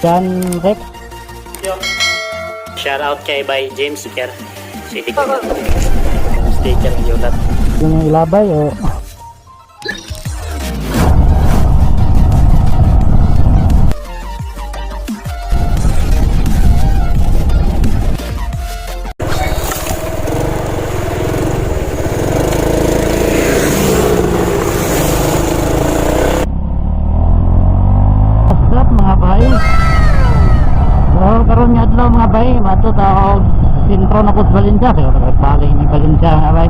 John Rex. Shout out kay by James Sticker. Sticker ng yulat. Yun yung ilabay o. Mga bay, so karon nga adlaw mga bay, matud ako sintro na pud Valencia, pero nagbalik ni Valencia mga bay.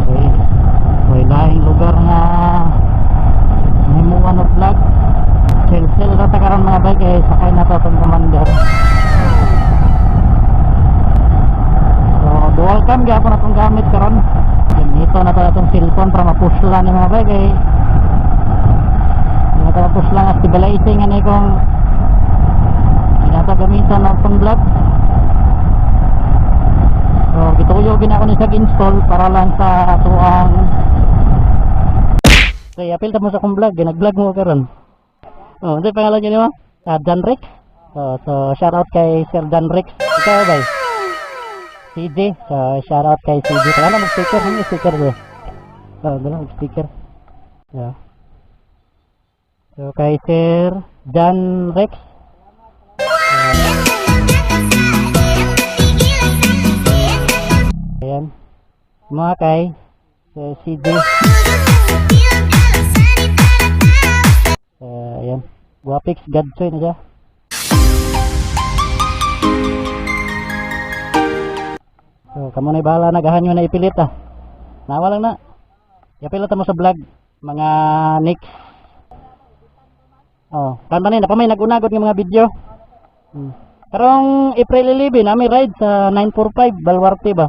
Okay, laing lugar nga himuan og vlog. Sel ra ta karon mga bay, kay sakay na to tong commander. So dual cam gyapon atong gamit karon. Ganito na to atong cellphone para mapusla ni mga bay, kay tapos lang at stabilizing ano kung ginagamitan ng pang vlog. So gituyogin ako ni sa install para lang sa atuang. Okay, apil ta mo sa kong vlog, nag-vlog mo karon. Oh, ano pangalan niyo mo? John Rex. So shout out kay Sir John Rex. Ikaw ba? CJ. So shout out kay CJ. Kaya mag-sticker, ano sticker ba? Oh, dala mag-sticker. Yeah. So kay Sir John Rex. Ayan. Mga kay CJ. Ayan. Guapix Gadsoy na siya. So kamo na bahala, nagahan nyo na ipilit ah. Nawa lang na. Ipilit mo sa vlog. Mga next. Oh, kantanin na pa may nagunagod ng mga video. Karong April 11 nami ride sa 945 Balwarte ba?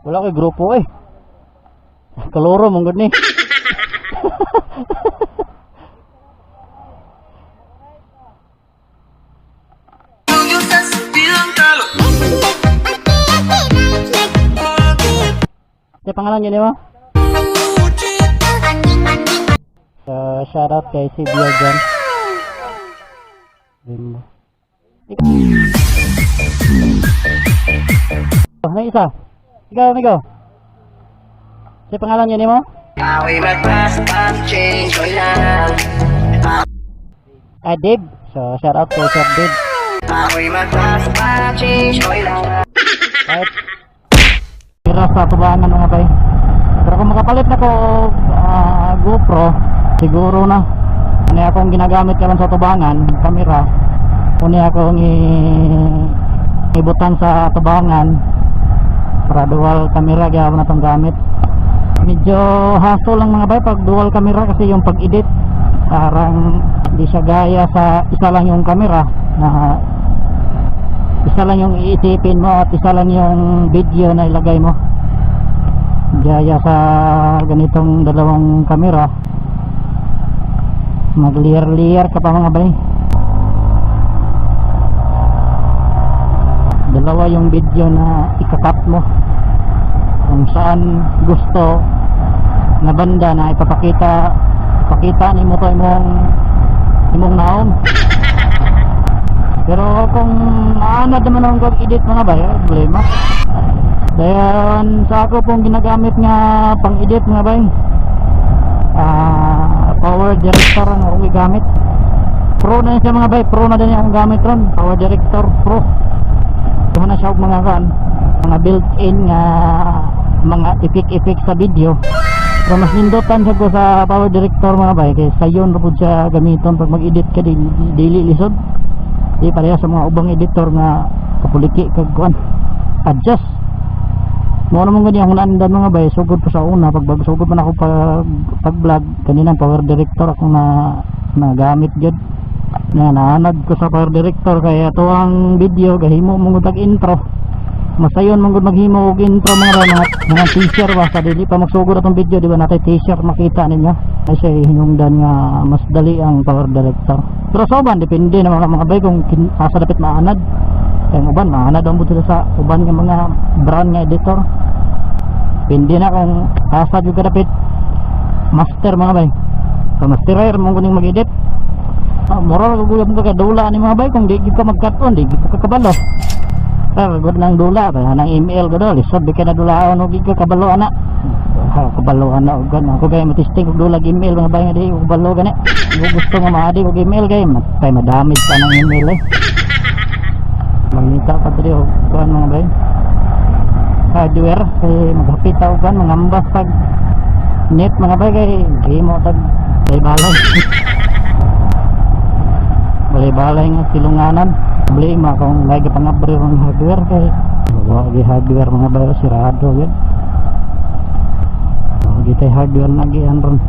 Wala ko grupo eh. Kaloro mong gud ni. Sa pangalan niyo mo? So, shout out kay si Biogan. Oh, may isa. Ikaw, amigo. Sa pangalan niyo mo? Dib. So, shout out kay Sir Dib. Kahit piras sa tubangan mga bay. Pero kung makapalit na ko GoPro, siguro na ano akong ginagamit karon sa tubangan, camera. Kung akong ibutang sa tubangan para dual camera gyapon na tong gamit. Medyo hassle lang mga bay pag dual camera kasi yung pag-edit parang hindi siya gaya sa isa lang yung camera na isa lang yung iisipin mo at isa lang yung video na ilagay mo. Gaya sa ganitong dalawang kamera, mag-layer ka pa mga bay. Dalawa yung video na ikakap mo kung saan gusto na banda na ipapakita ni mo to imong naon. Pero kung maanad naman ang pag-edit mga bay, problema. Dayan sa ako pong ginagamit nga pang-edit nga bay, Power Director ang akong gamit. Pro na siya mga bay, pro na din akong gamit ron. Power Director Pro. Ito na siya mga built-in nga mga effect sa video. Pero mas nindotan siya ko sa Power Director mga bay, kaya sayon po siya gamiton pag mag-edit ka daily lisod. Di pareha sa mga ubang editor nga kapuliki kagkuan adjust mo naman ganyan kung naandan mga bay. Sugod pa sa una sugod man ako pag vlog kanina Power Director ako na gamit jud na naanad ko sa Power Director, kaya to ang video gahimo mong tag intro masayon mong maghimo og intro mga teaser ba sa dili pa magsugod atong video, di ba natay teaser makita ninyo kasi hinungdan nga mas dali ang Power Director. Pero sa uban depende naman mga bay kung asa dapat maanad. Kaya uban maanad ang buto sa uban nga mga brand nga editor. Depende na kung asa jud dapat master mga bay. Kamastirer mo kuning mag-edit. Moral ko mo kadula ni mga bay kung di ka magkaton, di ka kabalo. Gud nang dula ba nang email ko do, lisod di ka na dulaon og ka kabalo ana. Kabalo ana og gan ako kay matisting og dula email mga bay nga di kabalo gani. Gusto nga maadi og email kay matay madamage pa nang email eh. Mangita pa diri og kuan mga bay. Hardware kay maghapit ta og kan mangambas pag net mga bay kay di mo tag kay balay. Balay-balay nga silunganan. Problema kung lagi pangabri ng hardware kay lagi hardware mga bay sirado yun. Lagi tay hardware lagi anron.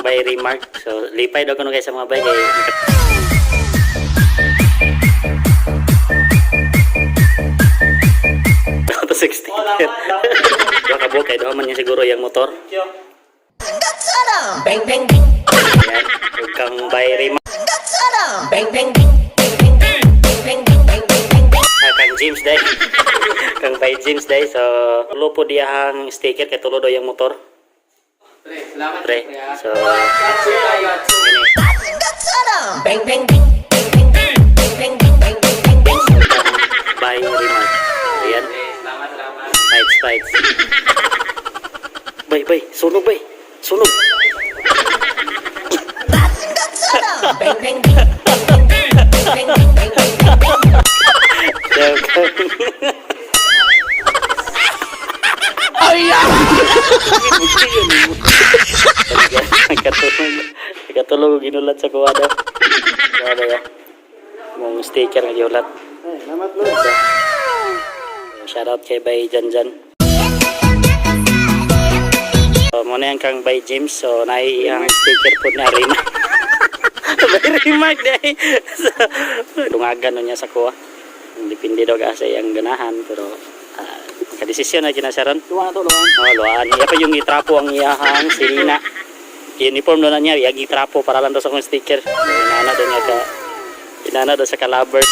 By remark, so lipay daw ko guys sa mga bay kay auto 60. Baka bukay daw man niya siguro yung motor. Bang bang bang. Ayan, huwag kang by remark. Bang bang bang. Kang James day. Kang by James day. So tulo po diyahang sticker kay tulo daw yung motor. Pre, so ini Bang bang bang. by remark. Ayan. Fights. Bay, sunog bay. Sunog. Bang bang Katulog ginulat sa kuha daw. Kuha daw. Mong sticker nga giulat. Salamat Lord. Shoutout kay Bay Janjan. So, muna yan kang Bay James. So, naiyang sticker po na rin. Bay remark dahil. So, dungagan niya sa kuha. Dipindi daw kasi ang ganahan. Pero, kadesisyon na kinasaran. Tuwa na to, luwan. Luan. Iya pa yung itrapo ang iyahang silina. Uniform doon na niya. Iyag itrapo para lang daw sa kong sticker. Inana doon niya ka. Inana doon sa kalabers.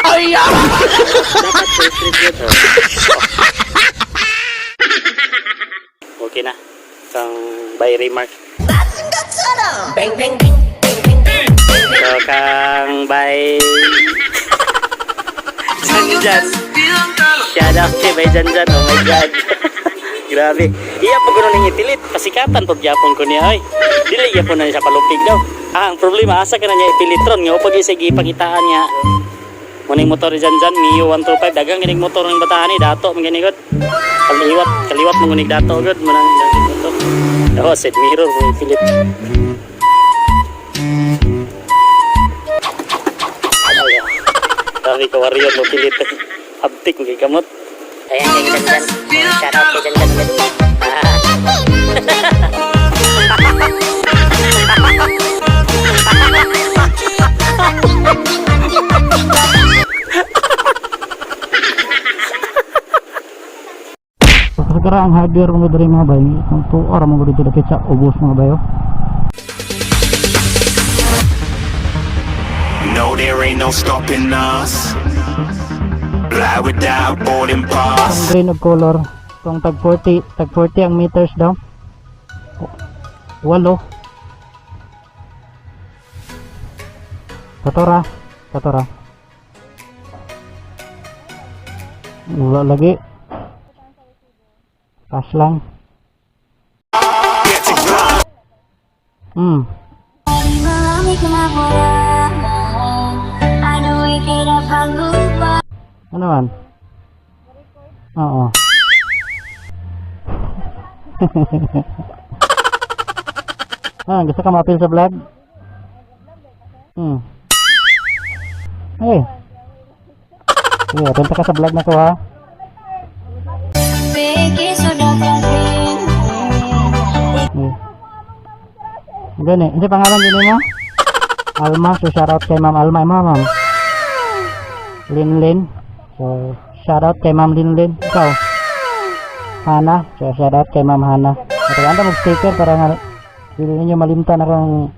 Dapat first review to. Okay na. Kang by remark. bang bang. So kang by Janjan. Shout out kay by Janjan. Oh my god. Grabe. Iya pa kuno ning itilit. Pasikatan pag Japon ko niya ay. Dili yapon na siya palupig daw. Ang problema asa ka na niya ipilitron nga pag isig ipakitaan niya. Muning motor ni Janjan Mio 125 dagang gining motor ng bataan ni dato manganigot. Kaliwat mo ngunig dato gud manang motor. Oh, side mirror mo Philip. Tapi ko warrior mo Philip. Abtik mo kay kamot. Ayan kay Janjan. Shout out kay Janjan. Segera ang hardware mo dari mga bay. Kung 2 oras mo dito dapat sa ubos mga bayo. No, there ain't no stopping us. Fly without boarding Ang pass. green of color. Kung tag 40 ang meters daw. 8. Katora. Wala lagi. Pas lang. Ano man? Oo. Gusto ka ma-appeal sa vlog? Hey. Sige, punta ka sa vlog na to ha. Gani, hindi pangalan din mo? Alma, so shoutout kay Ma'am Alma, Ma'am. Linlin. So shoutout kay Ma'am Linlin. Ikaw? Hana. So shoutout kay Ma'am Hana. Anda mag-sticker para nga hindi ninyo malimtan akong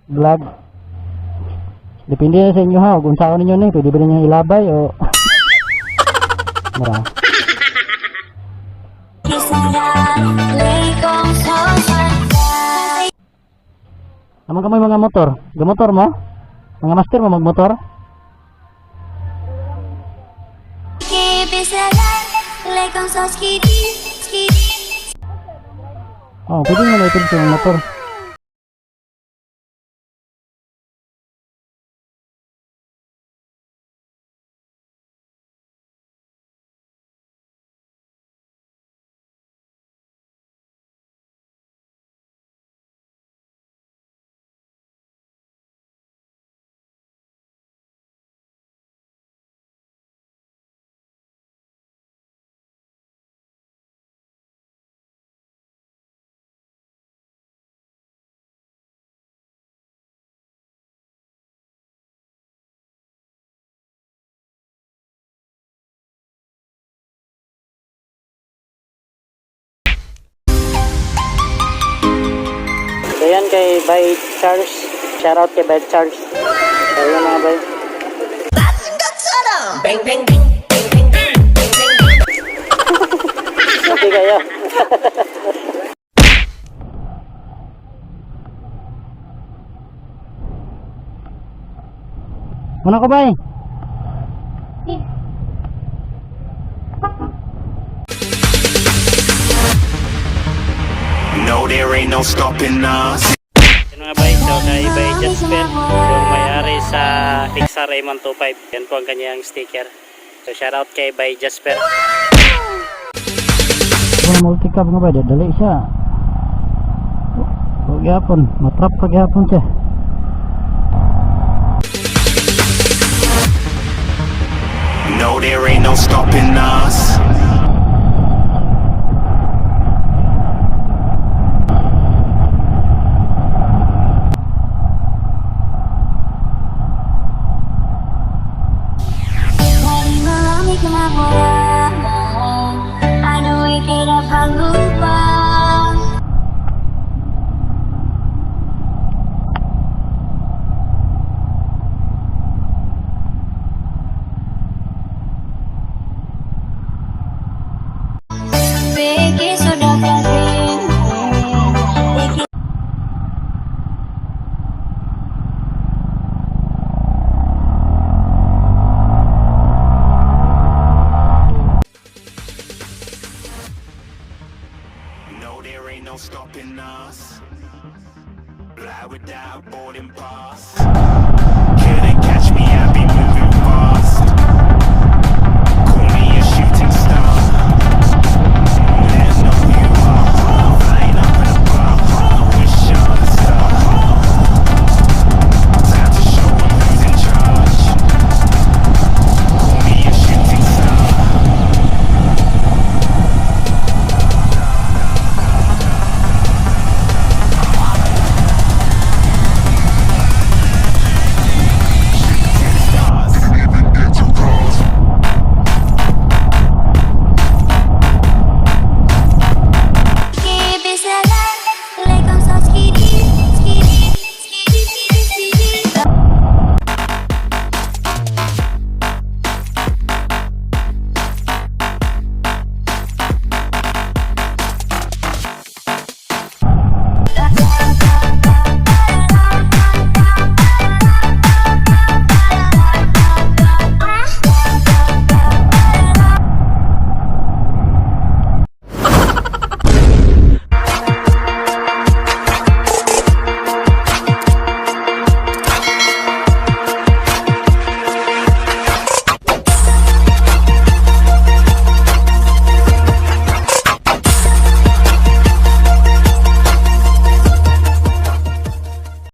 vlog. Depende na sa inyo ha, kung saan ninyo ni, pwede ba ninyo ilabay o... Mara. Naman ka mo yung mga motor? Gamotor mo? Mga master mo magmotor? Oh, pwede mo na ito sa mga motor. So yan kay Bay Charles. Shoutout kay Bay Charles. So yan mga bay. Bang bang bang bang bang bang bang bang. Okay kayo. Muna ko bay. No, there ain't no stopping us. Yan mga bay. So kay Bay Jasper. Yung may-ari sa Pixar Raymond 25. Yan po ang kanyang sticker. So shoutout kay Bay Jasper. Kung multi-cab nga ba, dali siya. Huwag yapon, matrap pag yapon siya. No, there ain't no stopping us.